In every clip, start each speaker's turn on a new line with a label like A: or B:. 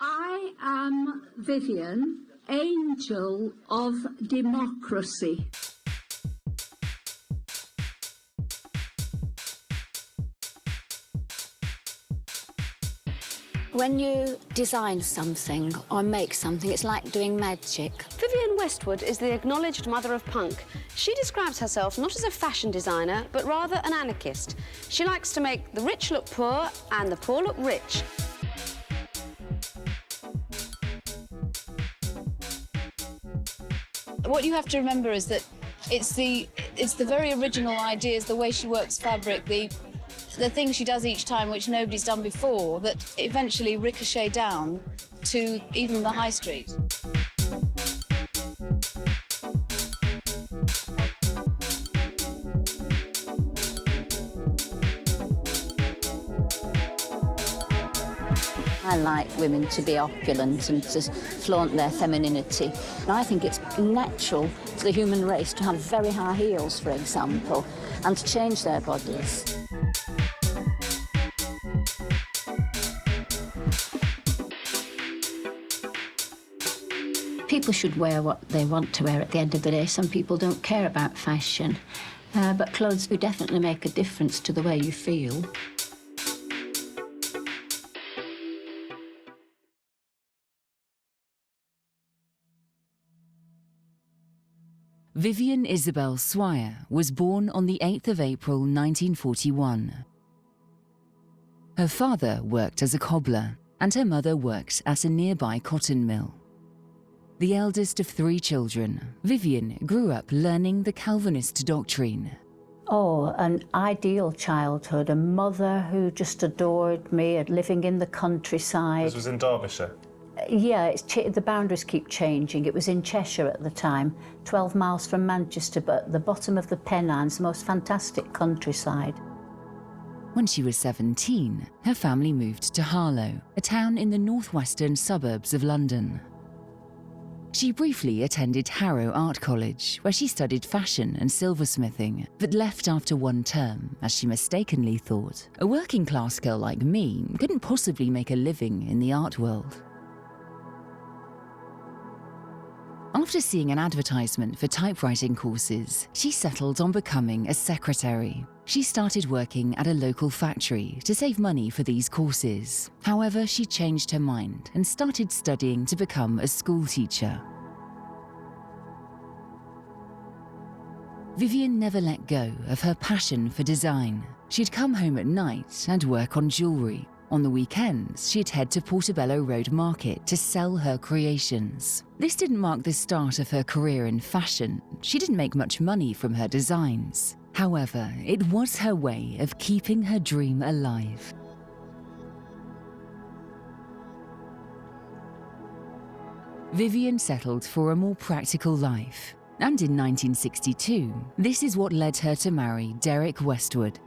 A: I am Vivienne, Angel of Democracy.
B: When you design something or make something, it's like doing magic.
C: Vivienne Westwood is the acknowledged mother of punk. She describes herself not as a fashion designer, but rather an anarchist. She likes to make the rich look poor and the poor look rich.
D: What you have to remember is that it's the very original ideas, the way she works fabric, the things she does each time which nobody's done before, that eventually ricochet down to even the high street.
B: I like women to be opulent and to flaunt their femininity. And I think it's natural to the human race to have very high heels, for example, and to change their bodies. People should wear what they want to wear at the end of the day. Some people don't care about fashion, but clothes do definitely make a difference to the way you feel.
E: Vivienne Isabel Swire was born on the 8th of April 1941. Her father worked as a cobbler and her mother worked at a nearby cotton mill. The eldest of 3 children, Vivienne grew up learning the Calvinist doctrine.
B: Oh, an ideal childhood, a mother who just adored me, living in the countryside.
F: This was in Derbyshire?
B: Yeah, the boundaries keep changing. It was in Cheshire at the time, 12 miles from Manchester, but at the bottom of the Pennines, the most fantastic countryside.
E: When she was 17, her family moved to Harlow, a town in the northwestern suburbs of London. She briefly attended Harrow Art College, where she studied fashion and silversmithing, but left after 1 term, as she mistakenly thought a working-class girl like me couldn't possibly make a living in the art world. After seeing an advertisement for typewriting courses, she settled on becoming a secretary. She started working at a local factory to save money for these courses. However, she changed her mind and started studying to become a school teacher. Vivienne never let go of her passion for design. She'd come home at night and work on jewellery. On the weekends, she'd head to Portobello Road Market to sell her creations. This didn't mark the start of her career in fashion. She didn't make much money from her designs. However, it was her way of keeping her dream alive. Vivienne settled for a more practical life. And in 1962, this is what led her to marry Derek Westwood.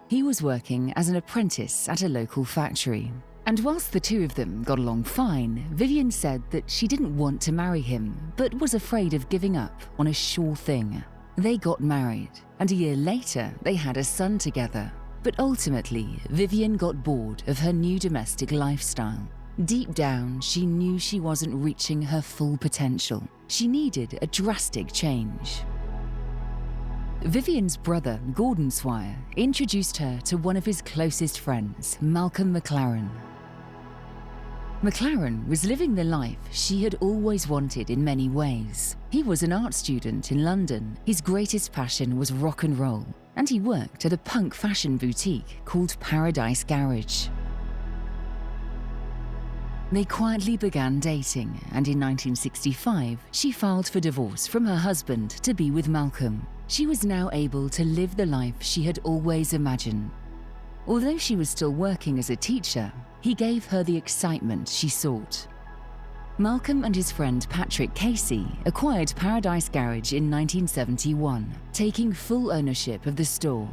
E: He was working as an apprentice at a local factory. And whilst the two of them got along fine, Vivienne said that she didn't want to marry him, but was afraid of giving up on a sure thing. They got married, and a year later, they had a son together. But ultimately, Vivienne got bored of her new domestic lifestyle. Deep down, she knew she wasn't reaching her full potential. She needed a drastic change. Vivienne's brother, Gordon Swire, introduced her to one of his closest friends, Malcolm McLaren. McLaren was living the life she had always wanted in many ways. He was an art student in London. His greatest passion was rock and roll, and he worked at a punk fashion boutique called Paradise Garage. They quietly began dating, and in 1965, she filed for divorce from her husband to be with Malcolm. She was now able to live the life she had always imagined. Although she was still working as a teacher, he gave her the excitement she sought. Malcolm and his friend Patrick Casey acquired Paradise Garage in 1971, taking full ownership of the store.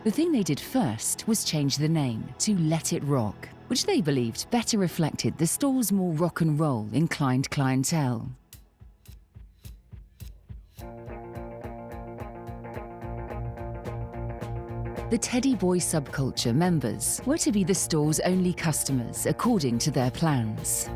E: The thing they did first was change the name to Let It Rock, which they believed better reflected the store's more rock and roll inclined clientele. The Teddy Boy subculture members were to be the store's only customers according to their plans.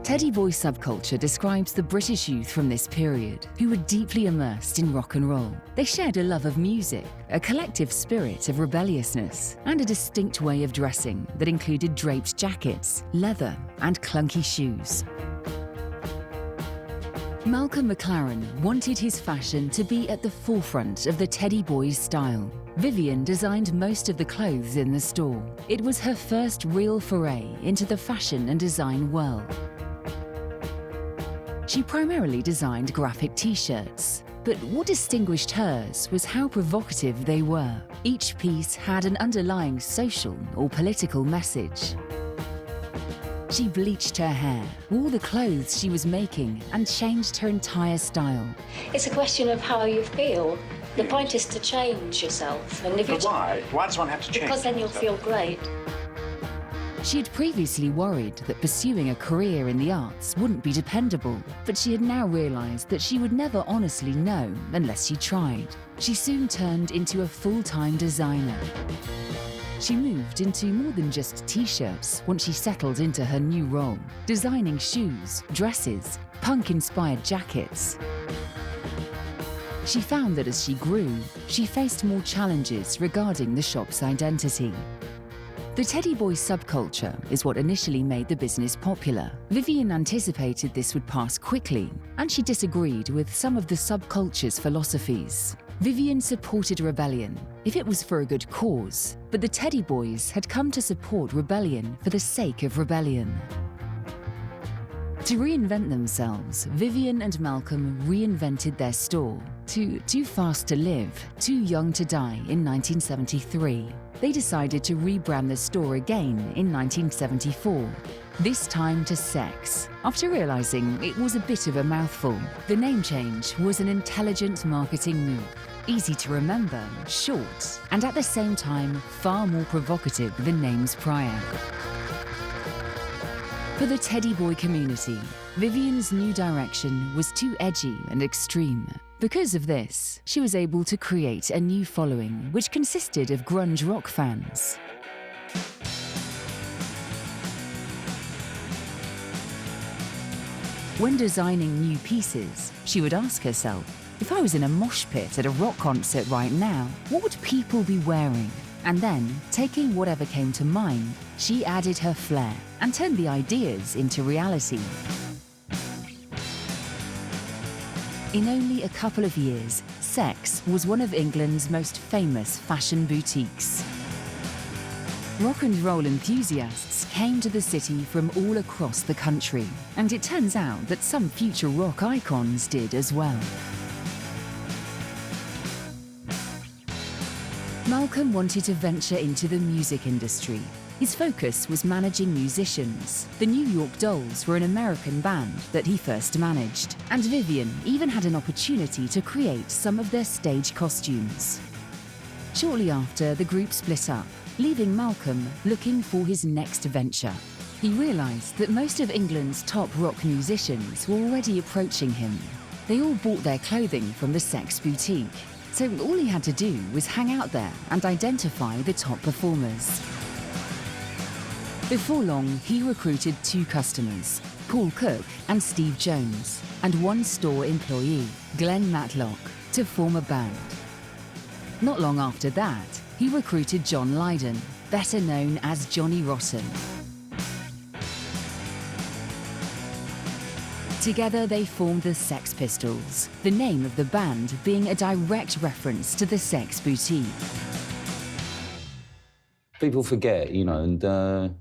E: Teddy Boy subculture describes the British youth from this period who were deeply immersed in rock and roll. They shared a love of music, a collective spirit of rebelliousness, and a distinct way of dressing that included draped jackets, leather, and clunky shoes. Malcolm McLaren wanted his fashion to be at the forefront of the Teddy Boys style. Vivienne designed most of the clothes in the store. It was her first real foray into the fashion and design world. She primarily designed graphic t-shirts, but what distinguished hers was how provocative they were. Each piece had an underlying social or political message. She bleached her hair, wore the clothes she was making, and changed her entire style.
B: It's a question of how you feel. The point is to change yourself. And if
F: but why? Why does one have to change?
B: Because then you'll feel great.
E: She had previously worried that pursuing a career in the arts wouldn't be dependable, but she had now realised that she would never honestly know unless she tried. She soon turned into a full-time designer. She moved into more than just t-shirts once she settled into her new role, designing shoes, dresses, punk-inspired jackets. She found that as she grew, she faced more challenges regarding the shop's identity. The Teddy Boy subculture is what initially made the business popular. Vivienne anticipated this would pass quickly, and she disagreed with some of the subculture's philosophies. Vivienne supported rebellion if it was for a good cause, but the Teddy Boys had come to support rebellion for the sake of rebellion. To reinvent themselves, Vivienne and Malcolm reinvented their store to Too Fast to Live, Too Young to Die in 1973. They decided to rebrand the store again in 1974, this time to Sex. After realizing it was a bit of a mouthful, the name change was an intelligent marketing move. Easy to remember, short, and at the same time far more provocative than names prior. For the Teddy Boy community, Vivienne's new direction was too edgy and extreme. Because of this, she was able to create a new following, which consisted of grunge rock fans. When designing new pieces, she would ask herself, if I was in a mosh pit at a rock concert right now, what would people be wearing? And then, taking whatever came to mind, she added her flair and turned the ideas into reality. In only a couple of years, Sex was one of England's most famous fashion boutiques. Rock and roll enthusiasts came to the city from all across the country, and it turns out that some future rock icons did as well. Malcolm wanted to venture into the music industry. His focus was managing musicians. The New York Dolls were an American band that he first managed, and Vivienne even had an opportunity to create some of their stage costumes. Shortly after, the group split up, leaving Malcolm looking for his next venture. He realised that most of England's top rock musicians were already approaching him. They all bought their clothing from the Sex boutique, so all he had to do was hang out there and identify the top performers. Before long, he recruited 2 customers, Paul Cook and Steve Jones, and 1 store employee, Glenn Matlock, to form a band. Not long after that, he recruited John Lydon, better known as Johnny Rotten. Together they formed the Sex Pistols, the name of the band being a direct reference to the Sex boutique.
G: People forget, you know, and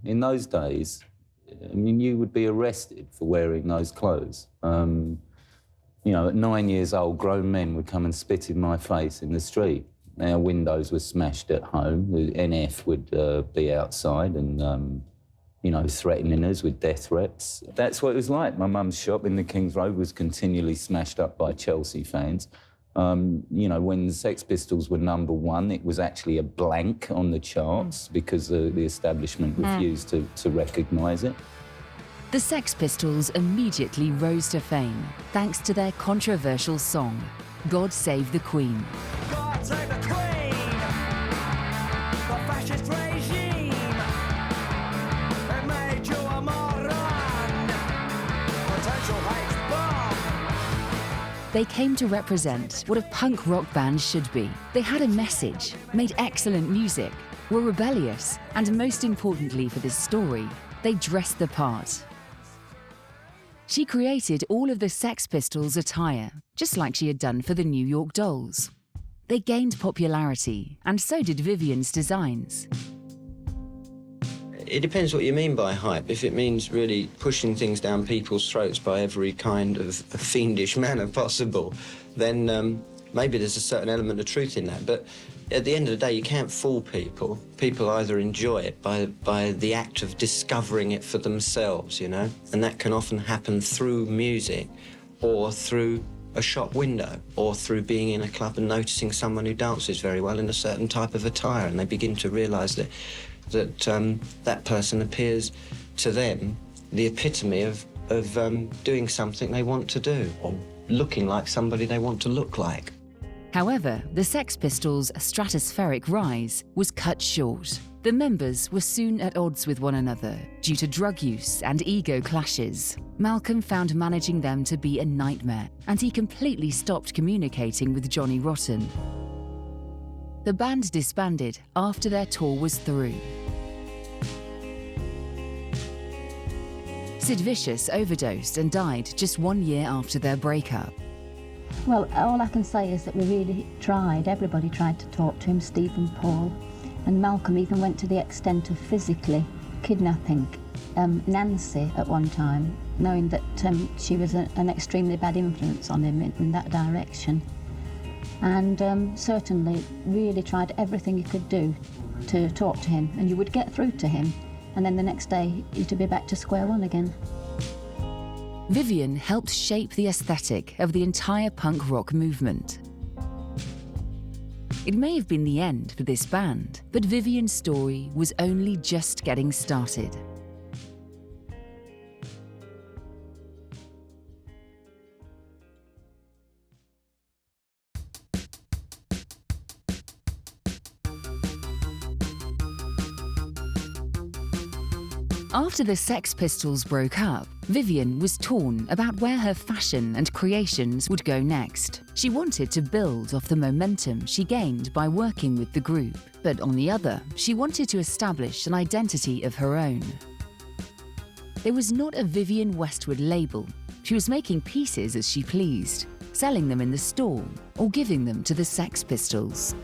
G: in those days, I mean, you would be arrested for wearing those clothes. You know, at 9 years old, grown men would come and spit in my face in the street. Our windows were smashed at home. The NF would be outside and, you know, threatening us with death threats. That's what it was like. My mum's shop in the King's Road was continually smashed up by Chelsea fans. You know, when the Sex Pistols were #1, it was actually a blank on the charts because the establishment refused to recognise it.
E: The Sex Pistols immediately rose to fame thanks to their controversial song, God Save the Queen.
H: God save the Queen!
E: They came to represent what a punk rock band should be. They had a message, made excellent music, were rebellious, and most importantly for this story, they dressed the part. She created all of the Sex Pistols' attire, just like she had done for the New York Dolls. They gained popularity, and so did Vivienne's designs.
F: It depends what you mean by hype. If it means really pushing things down people's throats by every kind of fiendish manner possible, then maybe there's a certain element of truth in that. But at the end of the day, you can't fool people. People either enjoy it by the act of discovering it for themselves, you know? And that can often happen through music or through a shop window or through being in a club and noticing someone who dances very well in a certain type of attire, and they begin to realise that that person appears to them the epitome of doing something they want to do or looking like somebody they want to look like.
E: However, the Sex Pistols' stratospheric rise was cut short. The members were soon at odds with one another due to drug use and ego clashes. Malcolm found managing them to be a nightmare, and he completely stopped communicating with Johnny Rotten. The band disbanded after their tour was through. Sid Vicious overdosed and died just 1 year after their breakup.
B: Well, all I can say is that we really tried. Everybody tried to talk to him, Steve and Paul. And Malcolm even went to the extent of physically kidnapping Nancy at one time, knowing that she was an extremely bad influence on him in that direction. And certainly really tried everything he could do to talk to him. And you would get through to him, and then the next day you'd be back to square one again.
E: Vivienne helped shape the aesthetic of the entire punk rock movement. It may have been the end for this band, but Vivienne's story was only just getting started. After the Sex Pistols broke up, Vivienne was torn about where her fashion and creations would go next. She wanted to build off the momentum she gained by working with the group, but on the other, she wanted to establish an identity of her own. There was not a Vivienne Westwood label. She was making pieces as she pleased, selling them in the store or giving them to the Sex Pistols.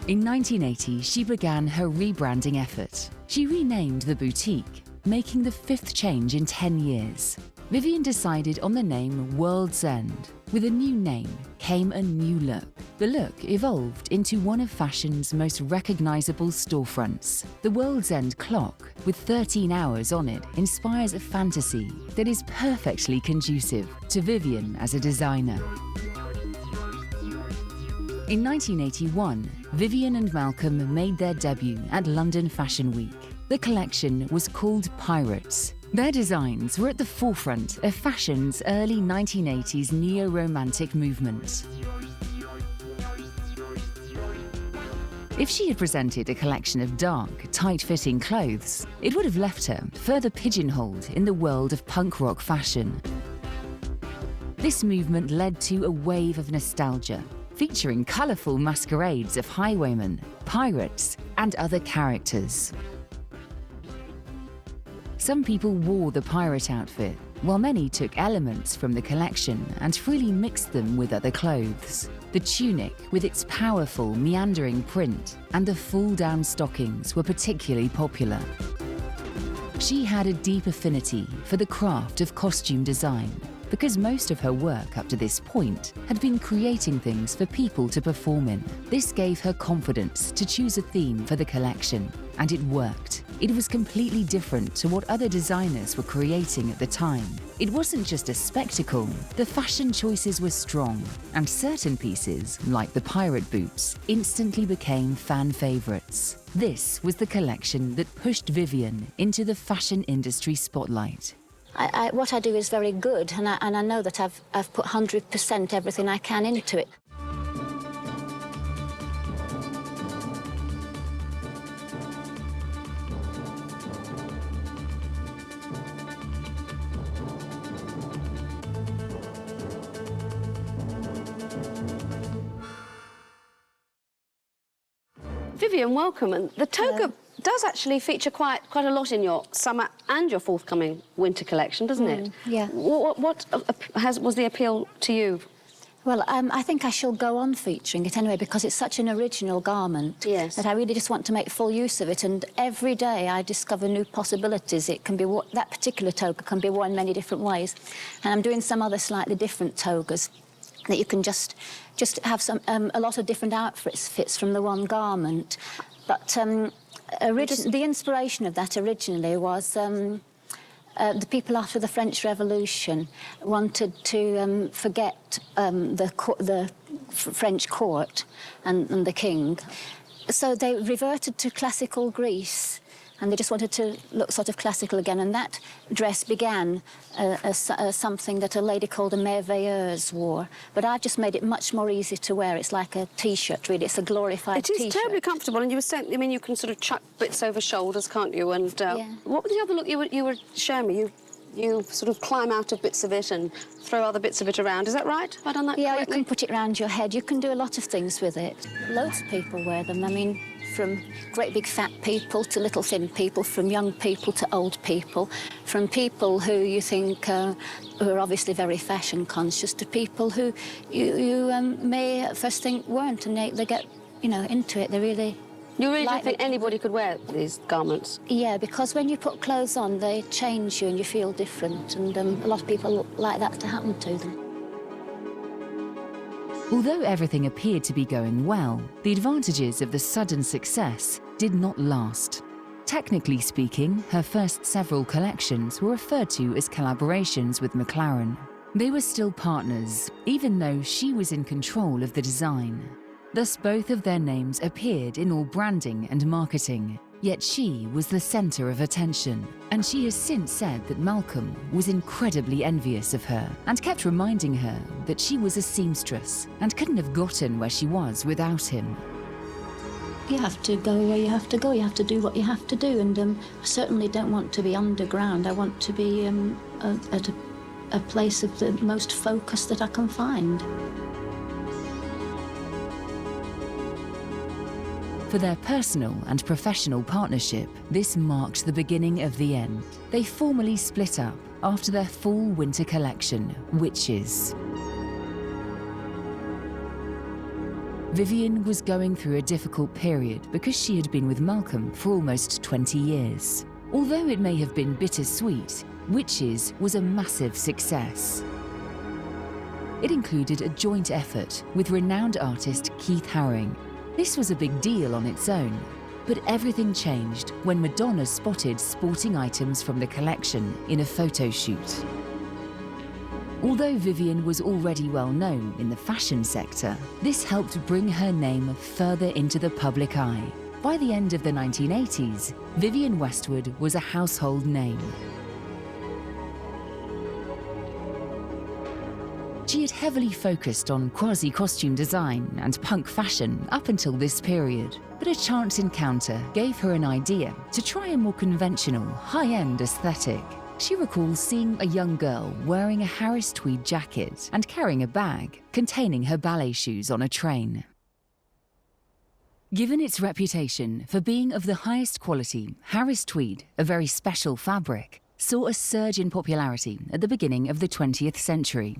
E: In 1980, she began her rebranding effort. She renamed the boutique, making the 5th change in 10 years. Vivienne decided on the name World's End. With a new name came a new look. The look evolved into one of fashion's most recognizable storefronts. The World's End clock, with 13 hours on it, inspires a fantasy that is perfectly conducive to Vivienne as a designer. In 1981, Vivienne and Malcolm made their debut at London Fashion Week. The collection was called Pirates. Their designs were at the forefront of fashion's early 1980s neo-romantic movement. If she had presented a collection of dark, tight-fitting clothes, it would have left her further pigeonholed in the world of punk rock fashion. This movement led to a wave of nostalgia, featuring colourful masquerades of highwaymen, pirates, and other characters. Some people wore the pirate outfit, while many took elements from the collection and freely mixed them with other clothes. The tunic, with its powerful, meandering print, and the full-down stockings were particularly popular. She had a deep affinity for the craft of costume design, because most of her work up to this point had been creating things for people to perform in. This gave her confidence to choose a theme for the collection, and it worked. It was completely different to what other designers were creating at the time. It wasn't just a spectacle, the fashion choices were strong, and certain pieces, like the pirate boots, instantly became fan favourites. This was the collection that pushed Vivienne into the fashion industry spotlight.
B: What I do is very good, and I know that I've put 100% everything I can into it.
C: Vivienne, welcome. And the toga does actually feature quite a lot in your summer and your forthcoming winter collection, doesn't it?
B: Yeah.
C: What was the appeal to you?
B: Well, I think I shall go on featuring it anyway because it's such an original garment that I really just want to make full use of it. And every day I discover new possibilities. It can be that particular toga can be worn many different ways, and I'm doing some other slightly different togas that you can just have a lot of different outfits from the one garment. But the inspiration of that originally was. The people after the French Revolution wanted to forget the French court and the king. So they reverted to classical Greece, and they just wanted to look sort of classical again. And that dress began as something that a lady called a merveilleuse wore. But I've just made it much more easy to wear. It's like a T-shirt, really. It's a glorified T-shirt.
C: It is terribly comfortable, and you were saying, I mean, you can sort of chuck bits over shoulders, can't you? And what was the other look you were showing me? You sort of climb out of bits of it and throw other bits of it around. Is that right? Have I done that correctly?
B: Yeah, you can put it around your head. You can do a lot of things with it. Loads of people wear them. I mean, from great big fat people to little thin people, from young people to old people, from people who you think who are obviously very fashion conscious to people who you may at first think weren't, and they get, you know, into it. They really...
C: You really don't think anybody could wear these garments?
B: Yeah, because when you put clothes on, they change you and you feel different, and a lot of people like that to happen to them.
E: Although everything appeared to be going well, the advantages of the sudden success did not last. Technically speaking, her first several collections were referred to as collaborations with McLaren. They were still partners, even though she was in control of the design. Thus, both of their names appeared in all branding and marketing, yet she was the centre of attention. And she has since said that Malcolm was incredibly envious of her and kept reminding her that she was a seamstress and couldn't have gotten where she was without him.
B: You have to go where you have to go. You have to do what you have to do, and I certainly don't want to be underground. I want to be at a place of the most focus that I can find.
E: For their personal and professional partnership, this marked the beginning of the end. They formally split up after their fall-winter collection, Witches. Vivienne was going through a difficult period because she had been with Malcolm for almost 20 years. Although it may have been bittersweet, Witches was a massive success. It included a joint effort with renowned artist Keith Haring. This was a big deal on its own, but everything changed when Madonna spotted sporting items from the collection in a photo shoot. Although Vivienne was already well known in the fashion sector, this helped bring her name further into the public eye. By the end of the 1980s, Vivienne Westwood was a household name. She had heavily focused on quasi-costume design and punk fashion up until this period, but a chance encounter gave her an idea to try a more conventional, high-end aesthetic. She recalls seeing a young girl wearing a Harris tweed jacket and carrying a bag containing her ballet shoes on a train. Given its reputation for being of the highest quality, Harris tweed, a very special fabric, saw a surge in popularity at the beginning of the 20th century.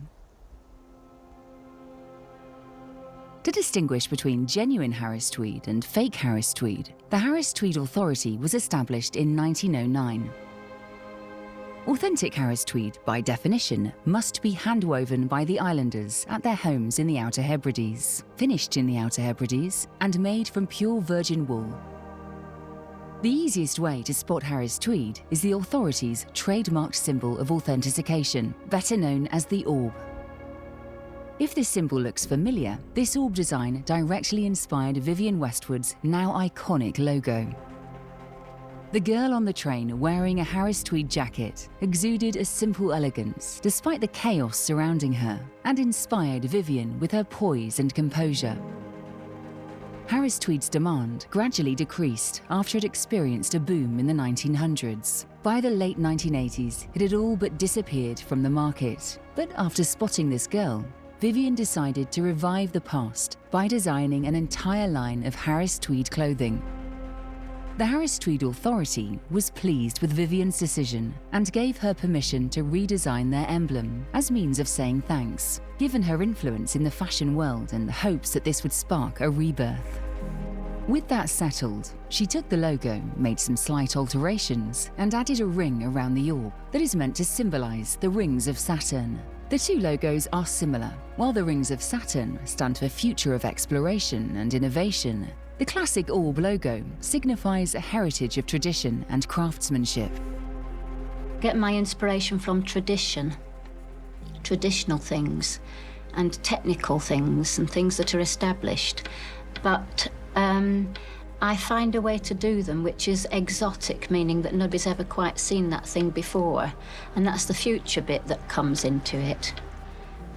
E: To distinguish between genuine Harris tweed and fake Harris tweed, the Harris Tweed Authority was established in 1909. Authentic Harris tweed, by definition, must be hand-woven by the islanders at their homes in the Outer Hebrides, finished in the Outer Hebrides, and made from pure virgin wool. The easiest way to spot Harris tweed is the Authority's trademarked symbol of authentication, better known as the orb. If this symbol looks familiar, this orb design directly inspired Vivienne Westwood's now iconic logo. The girl on the train wearing a Harris tweed jacket exuded a simple elegance despite the chaos surrounding her, and inspired Vivienne with her poise and composure. Harris tweed's demand gradually decreased after it experienced a boom in the 1900s. By the late 1980s, it had all but disappeared from the market. But after spotting this girl, Vivienne decided to revive the past by designing an entire line of Harris Tweed clothing. The Harris Tweed Authority was pleased with Vivienne's decision and gave her permission to redesign their emblem as means of saying thanks, given her influence in the fashion world and the hopes that this would spark a rebirth. With that settled, she took the logo, made some slight alterations, and added a ring around the orb that is meant to symbolize the rings of Saturn. The two logos are similar. While the rings of Saturn stand for future of exploration and innovation, the classic orb logo signifies a heritage of tradition and craftsmanship.
B: Get my inspiration from tradition, traditional things, and technical things, and things that are established. But I find a way to do them which is exotic, meaning that nobody's ever quite seen that thing before, and that's the future bit that comes into it.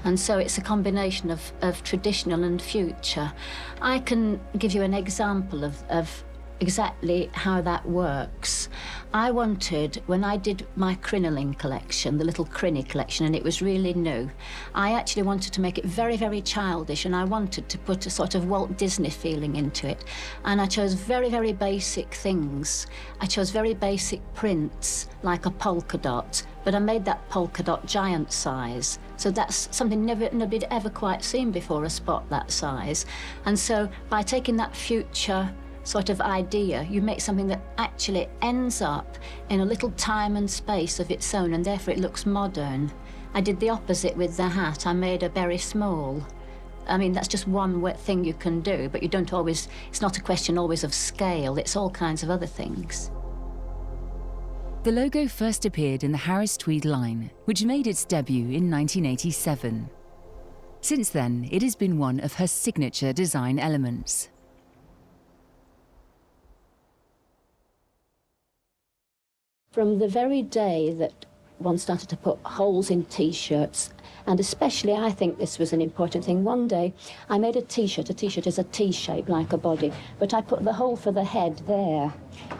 B: And so it's a combination of traditional and future. I can give you an example of exactly how that works. I wanted, when I did my crinoline collection, the little crinny collection, and it was really new, I actually wanted to make it very, very childish, and I wanted to put a sort of Walt Disney feeling into it. And I chose very, very basic things. I chose very basic prints, like a polka dot, but I made that polka dot giant size. So that's something nobody'd ever quite seen before, a spot that size. And so by taking that future sort of idea, you make something that actually ends up in a little time and space of its own, and therefore it looks modern. I did the opposite with the hat. I made her very small. I mean, that's just one thing you can do, but you don't always, it's not a question always of scale, it's all kinds of other things.
E: The logo first appeared in the Harris Tweed line, which made its debut in 1987. Since then, it has been one of her signature design elements.
B: From the very day that one started to put holes in T-shirts, and especially I think this was an important thing. One day I made a T-shirt. A T-shirt is a T-shape like a body, but I put the hole for the head there,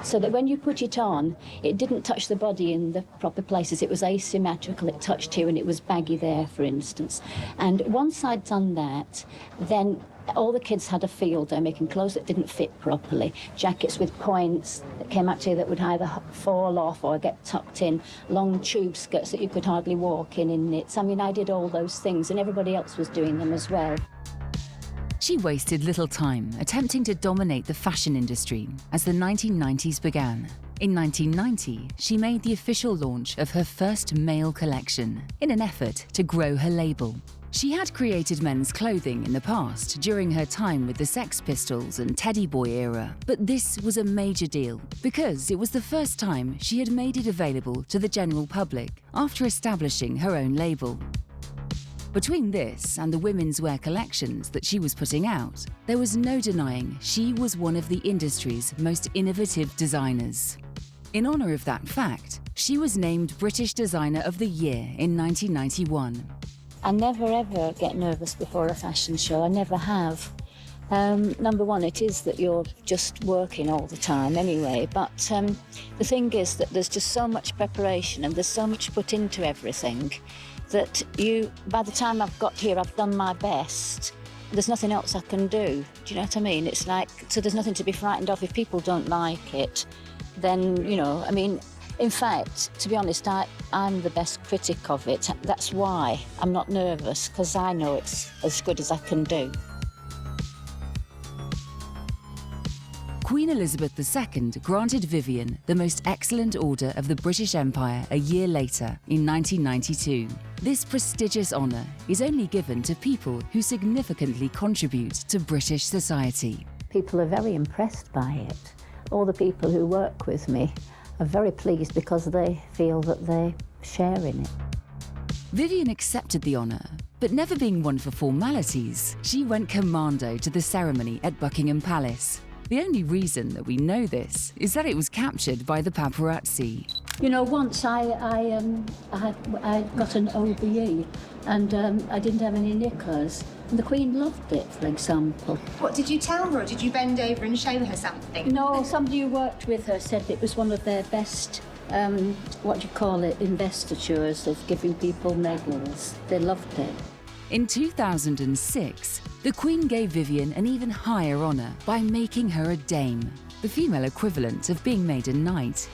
B: so that when you put it on, it didn't touch the body in the proper places. It was asymmetrical. It touched here and it was baggy there, for instance. And once I'd done that, then all the kids had a field day making clothes that didn't fit properly, jackets with points that came out here that would either fall off or get tucked in, long tube skirts that you could hardly walk in knits. I mean, I did all those things, and everybody else was doing them as well.
E: She wasted little time attempting to dominate the fashion industry as the 1990s began. In 1990, she made the official launch of her first male collection in an effort to grow her label. She had created men's clothing in the past during her time with the Sex Pistols and Teddy Boy era, but this was a major deal because it was the first time she had made it available to the general public after establishing her own label. Between this and the women's wear collections that she was putting out, there was no denying she was one of the industry's most innovative designers. In honor of that fact, she was named British Designer of the Year in 1991.
B: I never ever get nervous before a fashion show. I never have. Number one, it is that you're just working all the time anyway, but the thing is that there's just so much preparation and there's so much put into everything that by the time I've got here, I've done my best. There's nothing else I can do. Do you know what I mean? It's like, so there's nothing to be frightened of. If people don't like it, then, you know, I mean, in fact, to be honest, I'm the best critic of it. That's why I'm not nervous, because I know it's as good as I can do.
E: Queen Elizabeth II granted Vivienne the Most Excellent Order of the British Empire a year later, in 1992. This prestigious honour is only given to people who significantly contribute to British society.
B: People are very impressed by it. All the people who work with me are very pleased because they feel that they share in it.
E: Vivienne accepted the honour, but never being one for formalities, she went commando to the ceremony at Buckingham Palace. The only reason that we know this is that it was captured by the paparazzi.
B: You know, once I got an OBE and I didn't have any knickers, and the Queen loved it, for example.
H: What, did you tell her, or did you bend over and show her something?
B: No, somebody who worked with her said it was one of their best, investitures of giving people medals. They loved it.
E: In 2006, the Queen gave Vivienne an even higher honour by making her a dame, the female equivalent of being made a knight.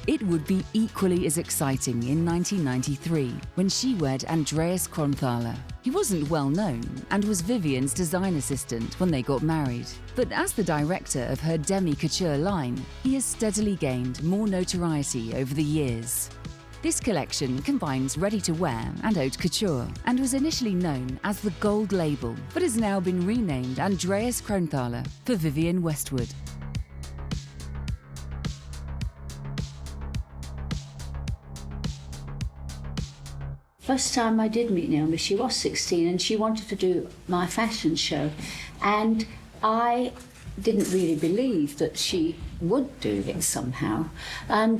E: It would be equally as exciting in 1993 when she wed Andreas Kronthaler. He wasn't well known and was Vivienne's design assistant when they got married. But as the director of her demi-couture line, he has steadily gained more notoriety over the years. This collection combines ready-to-wear and haute couture and was initially known as the Gold Label, but has now been renamed Andreas Kronthaler for Vivienne Westwood.
B: First time I did meet Naomi, she was 16 and she wanted to do my fashion show, and I didn't really believe that she would do it somehow, and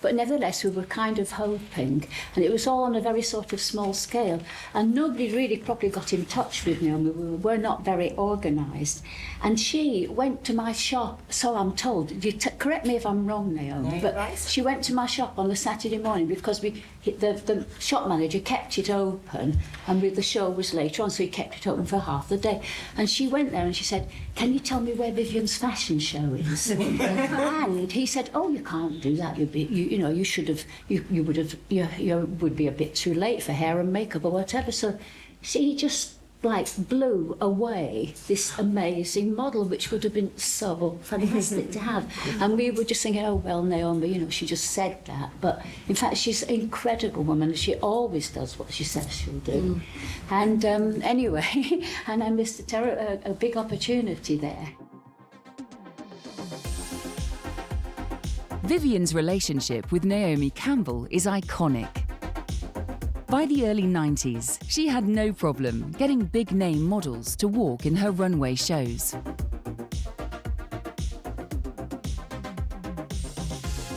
B: but nevertheless we were kind of hoping, and it was all on a very sort of small scale, and nobody really properly got in touch with Naomi. We were not very organised, and she went to my shop, so I'm told. Correct me if I'm wrong, Naomi, but she went to my shop on a Saturday morning because the shop manager kept it open, and the show was later on, so he kept it open for half the day, and she went there and she said, "Can you tell me where Vivienne's fashion show is?" And he said, "Oh, you can't do that. You would be a bit too late for hair and makeup or whatever." So she just like blew away this amazing model, which would have been so fantastic to have. And we were just thinking, "Oh well, Naomi, she just said that." But in fact, she's an incredible woman, and she always does what she says she'll do. And anyway, and I missed a big opportunity there.
E: Vivienne's relationship with Naomi Campbell is iconic. By the early 90s, she had no problem getting big-name models to walk in her runway shows.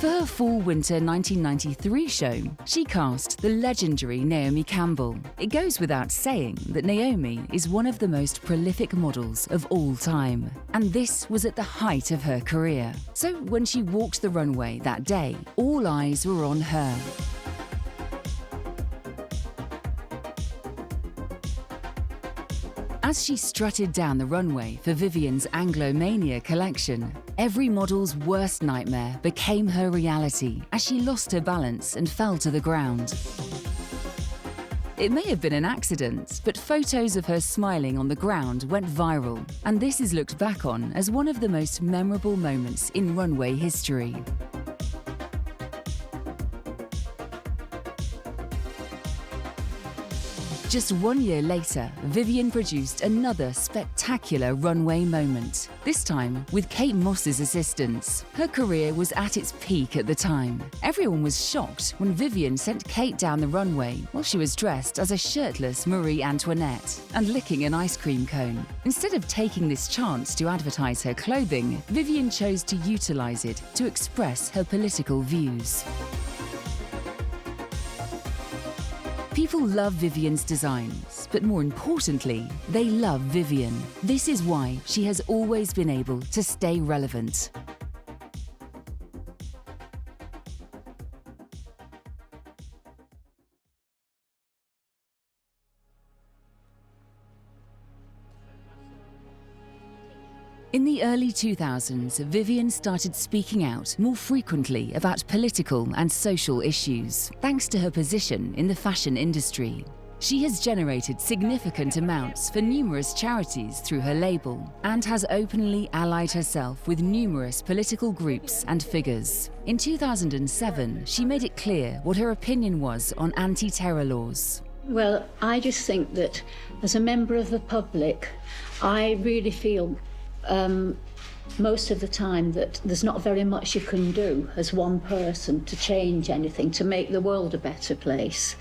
E: For her fall-winter 1993 show, she cast the legendary Naomi Campbell. It goes without saying that Naomi is one of the most prolific models of all time, and this was at the height of her career. So when she walked the runway that day, all eyes were on her. As she strutted down the runway for Vivienne's Anglomania collection, every model's worst nightmare became her reality as she lost her balance and fell to the ground. It may have been an accident, but photos of her smiling on the ground went viral, and this is looked back on as one of the most memorable moments in runway history. Just 1 year later, Vivienne produced another spectacular runway moment, this time with Kate Moss's assistance. Her career was at its peak at the time. Everyone was shocked when Vivienne sent Kate down the runway while she was dressed as a shirtless Marie Antoinette and licking an ice cream cone. Instead of taking this chance to advertise her clothing, Vivienne chose to utilize it to express her political views. People love Vivienne's designs, but more importantly, they love Vivienne. This is why she has always been able to stay relevant. In the early 2000s, Vivienne started speaking out more frequently about political and social issues, thanks to her position in the fashion industry. She has generated significant amounts for numerous charities through her label and has openly allied herself with numerous political groups and figures. In 2007, she made it clear what her opinion was on anti-terror laws.
B: Well, I just think that as a member of the public, I really feel most of the time that there's not very much you can do as one person to change anything, to make the world a better place.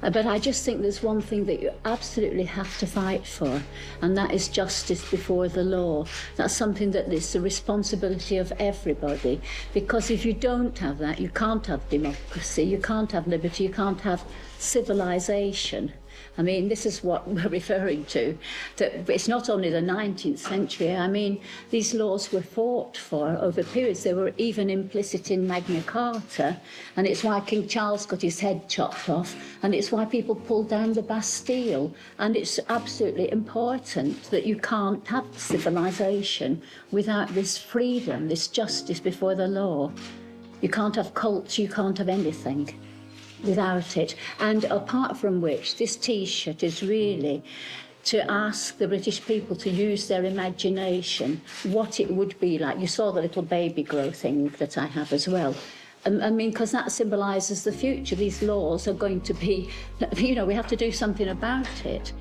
B: But I just think there's one thing that you absolutely have to fight for, and that is justice before the law. That's something that is the responsibility of everybody, because if you don't have that, you can't have democracy, you can't have liberty, you can't have civilization.
A: I mean, this is what we're referring to. That it's not only the 19th century. I mean, these laws were fought for over periods. They were even implicit in Magna Carta, and it's why King Charles got his head chopped off, and it's why people pulled down the Bastille. And it's absolutely important that you can't have civilization without this freedom, this justice before the law. You can't have cults, you can't have anything without it. And apart from which, this T-shirt is really to ask the British people to use their imagination, what it would be like. You saw the little baby grow thing that I have as well. I mean, because that symbolises the future. These laws are going to be, you know, we have to do something about it.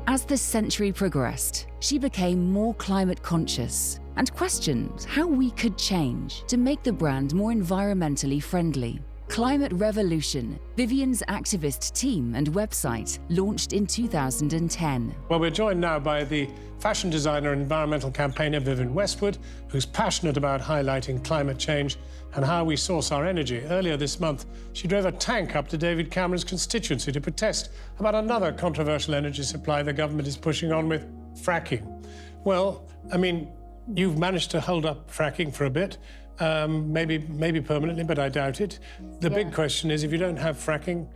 E: As the century progressed, she became more climate conscious and questioned how we could change to make the brand more environmentally friendly. Climate Revolution, Vivienne's activist team and website, launched in 2010.
I: Well, we're joined now by the fashion designer and environmental campaigner Vivienne Westwood, who's passionate about highlighting climate change and how we source our energy. Earlier this month, she drove a tank up to David Cameron's constituency to protest about another controversial energy supply the government is pushing on with fracking. Well, I mean, you've managed to hold up fracking for a bit. Maybe permanently, but I doubt it. The big question is, if you don't have fracking,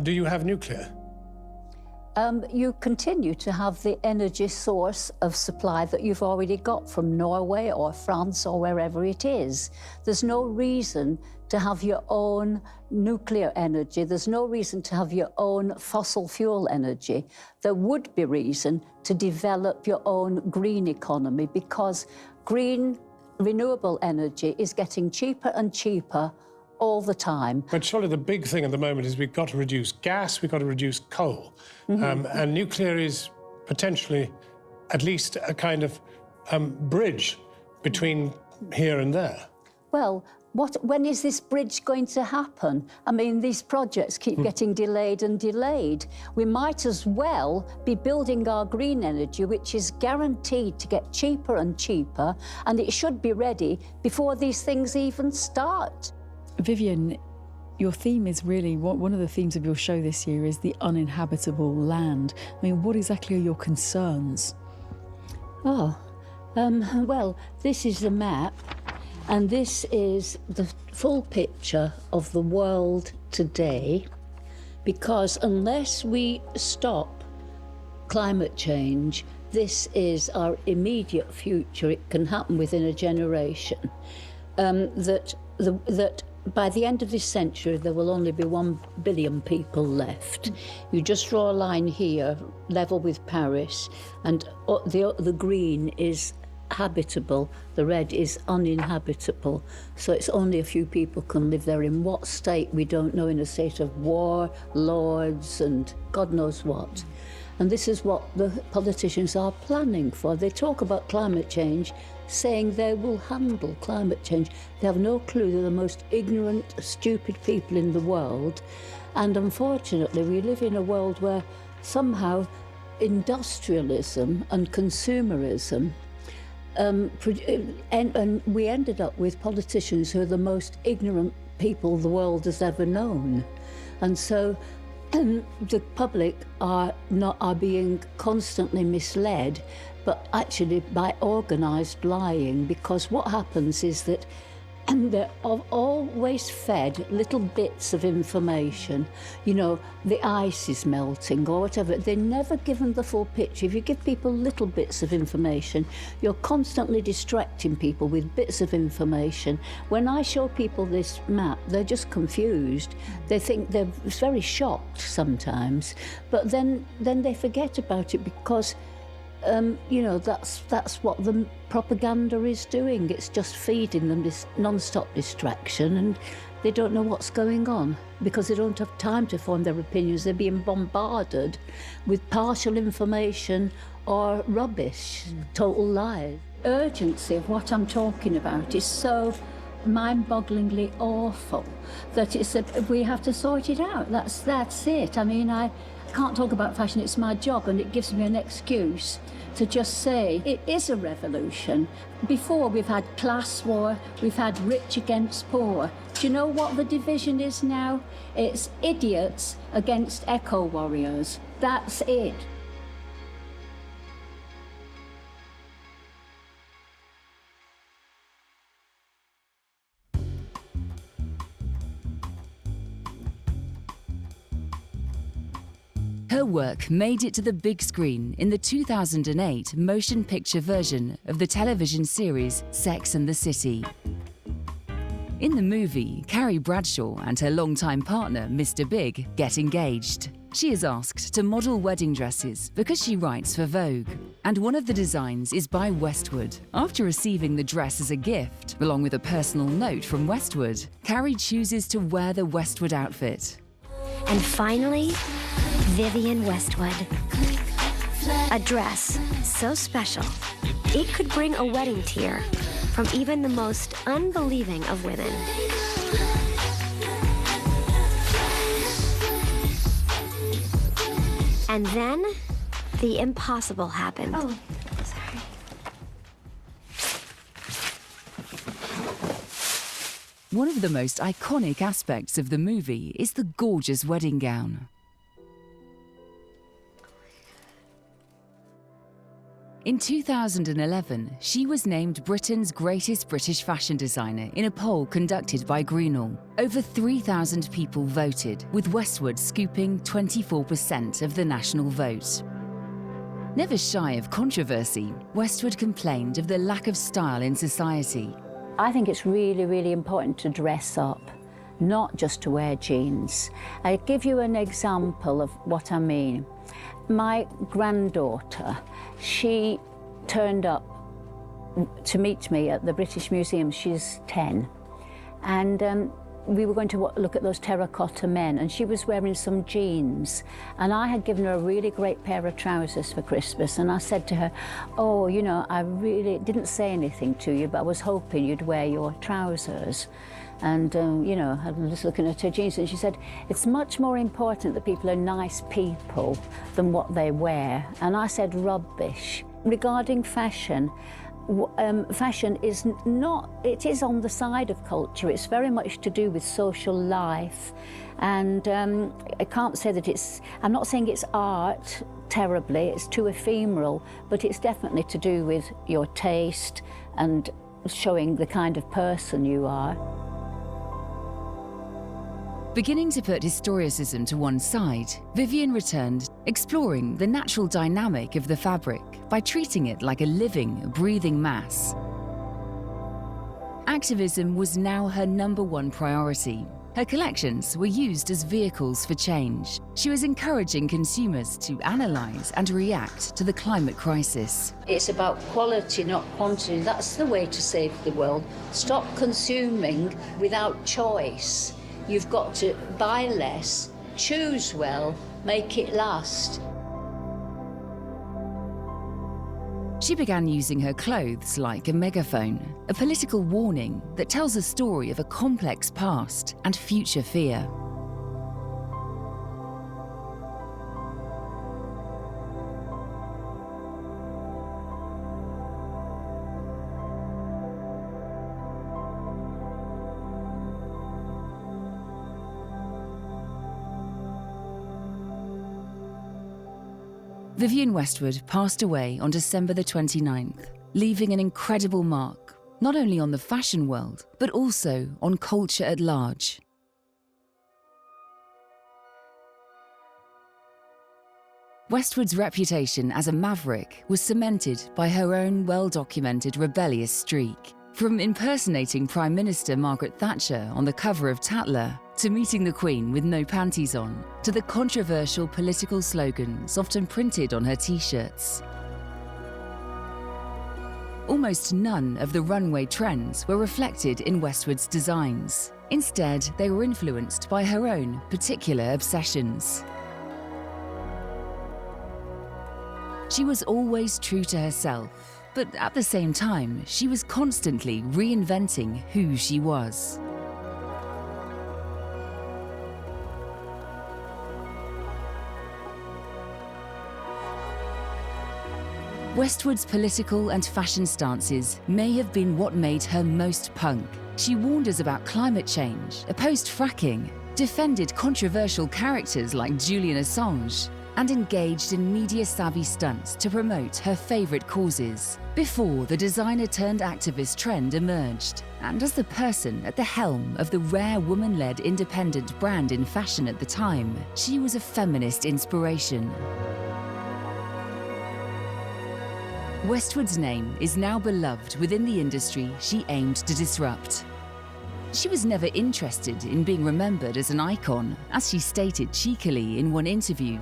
I: do you have nuclear?
A: You continue to have the energy source of supply that you've already got from Norway or France or wherever it is. There's no reason to have your own nuclear energy. There's no reason to have your own fossil fuel energy. There would be reason to develop your own green economy, because green renewable energy is getting cheaper and cheaper all the time.
I: But surely the big thing at the moment is we've got to reduce gas, we've got to reduce coal. And nuclear is potentially at least a kind of bridge between here and there.
A: Well, when is this bridge going to happen? I mean, these projects keep getting delayed and delayed. We might as well be building our green energy, which is guaranteed to get cheaper and cheaper, and it should be ready before these things even start.
J: Vivienne, your theme is really, one of the themes of your show this year is the uninhabitable land. I mean, what exactly are your concerns?
A: Oh, well, this is the map. And this is the full picture of the world today, because unless we stop climate change, this is our immediate future. It can happen within a generation. That by the end of this century, there will only be 1 billion people left. You just draw a line here, level with Paris, and the green is habitable, the red is uninhabitable. So it's only a few people can live there. In what state, we don't know, in a state of war, lords, and God knows what. And this is what the politicians are planning for. They talk about climate change, saying they will handle climate change. They have no clue. They're the most ignorant, stupid people in the world. And unfortunately, we live in a world where somehow industrialism and consumerism and we ended up with politicians who are the most ignorant people the world has ever known. And so the public are being constantly misled, but actually by organised lying, because what happens is that they're always fed little bits of information. You know, the ice is melting or whatever. They're never given the full picture. If you give people little bits of information, you're constantly distracting people with bits of information. When I show people this map, they're just confused. They think they're very shocked sometimes, but then they forget about it, because you know, that's what the propaganda is doing. It's just feeding them this non-stop distraction, and they don't know what's going on because they don't have time to form their opinions. They're being bombarded with partial information or rubbish, total lies. Urgency of what I'm talking about is so mind-bogglingly awful that we have to sort it out. That's it. I mean, can't talk about fashion, it's my job, and it gives me an excuse to just say it is a revolution. Before, we've had class war, we've had rich against poor. Do you know what the division is now? It's idiots against eco warriors. That's it.
E: Her work made it to the big screen in the 2008 motion picture version of the television series Sex and the City. In the movie, Carrie Bradshaw and her longtime partner, Mr. Big, get engaged. She is asked to model wedding dresses because she writes for Vogue. And one of the designs is by Westwood. After receiving the dress as a gift, along with a personal note from Westwood, Carrie chooses to wear the Westwood outfit.
K: And finally, Vivienne Westwood. A dress so special, it could bring a wedding tear from even the most unbelieving of women. And then, the impossible happened.
H: Oh, sorry.
E: One of the most iconic aspects of the movie is the gorgeous wedding gown. In 2011, she was named Britain's greatest British fashion designer in a poll conducted by Greenall. Over 3,000 people voted, with Westwood scooping 24% of the national vote. Never shy of controversy, Westwood complained of the lack of style in society.
A: I think it's really, really important to dress up, not just to wear jeans. I'll give you an example of what I mean. My granddaughter, she turned up to meet me at the British Museum. She's 10. And we were going to look at those terracotta men, and she was wearing some jeans. And I had given her a really great pair of trousers for Christmas, and I said to her, oh, you know, I really didn't say anything to you, but I was hoping you'd wear your trousers. And, you know, I was looking at her jeans, and she said, it's much more important that people are nice people than what they wear. And I said, rubbish. Regarding fashion, fashion is not, it is on the side of culture. It's very much to do with social life. And I can't say that it's, I'm not saying it's art terribly, it's too ephemeral, but it's definitely to do with your taste and showing the kind of person you are.
E: Beginning to put historicism to one side, Vivienne returned, exploring the natural dynamic of the fabric by treating it like a living, breathing mass. Activism was now her #1 priority. Her collections were used as vehicles for change. She was encouraging consumers to analyse and react to the climate crisis.
A: It's about quality, not quantity. That's the way to save the world. Stop consuming without choice. You've got to buy less, choose well, make it last.
E: She began using her clothes like a megaphone, a political warning that tells a story of a complex past and future fear. Vivienne Westwood passed away on December the 29th, leaving an incredible mark, not only on the fashion world, but also on culture at large. Westwood's reputation as a maverick was cemented by her own well-documented rebellious streak. From impersonating Prime Minister Margaret Thatcher on the cover of Tatler, to meeting the Queen with no panties on, to the controversial political slogans often printed on her T-shirts. Almost none of the runway trends were reflected in Westwood's designs. Instead, they were influenced by her own particular obsessions. She was always true to herself, but at the same time, she was constantly reinventing who she was. Westwood's political and fashion stances may have been what made her most punk. She warned us about climate change, opposed fracking, defended controversial characters like Julian Assange, and engaged in media-savvy stunts to promote her favourite causes, before the designer-turned-activist trend emerged. And as the person at the helm of the rare woman-led independent brand in fashion at the time, she was a feminist inspiration. Westwood's name is now beloved within the industry she aimed to disrupt. She was never interested in being remembered as an icon, as she stated cheekily in one interview.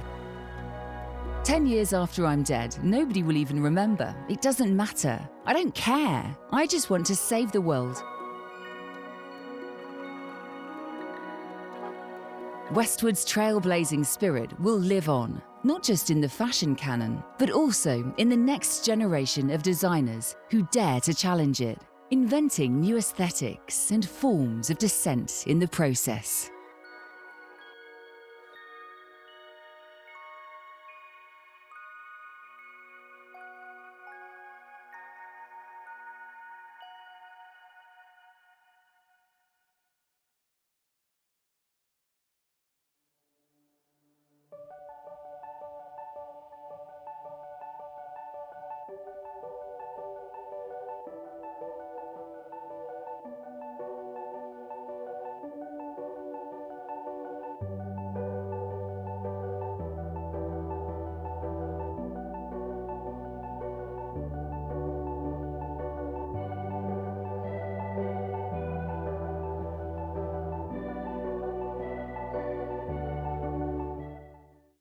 E: 10 years after I'm dead, nobody will even remember. It doesn't matter. I don't care. I just want to save the world. Westwood's trailblazing spirit will live on, not just in the fashion canon, but also in the next generation of designers who dare to challenge it, inventing new aesthetics and forms of dissent in the process.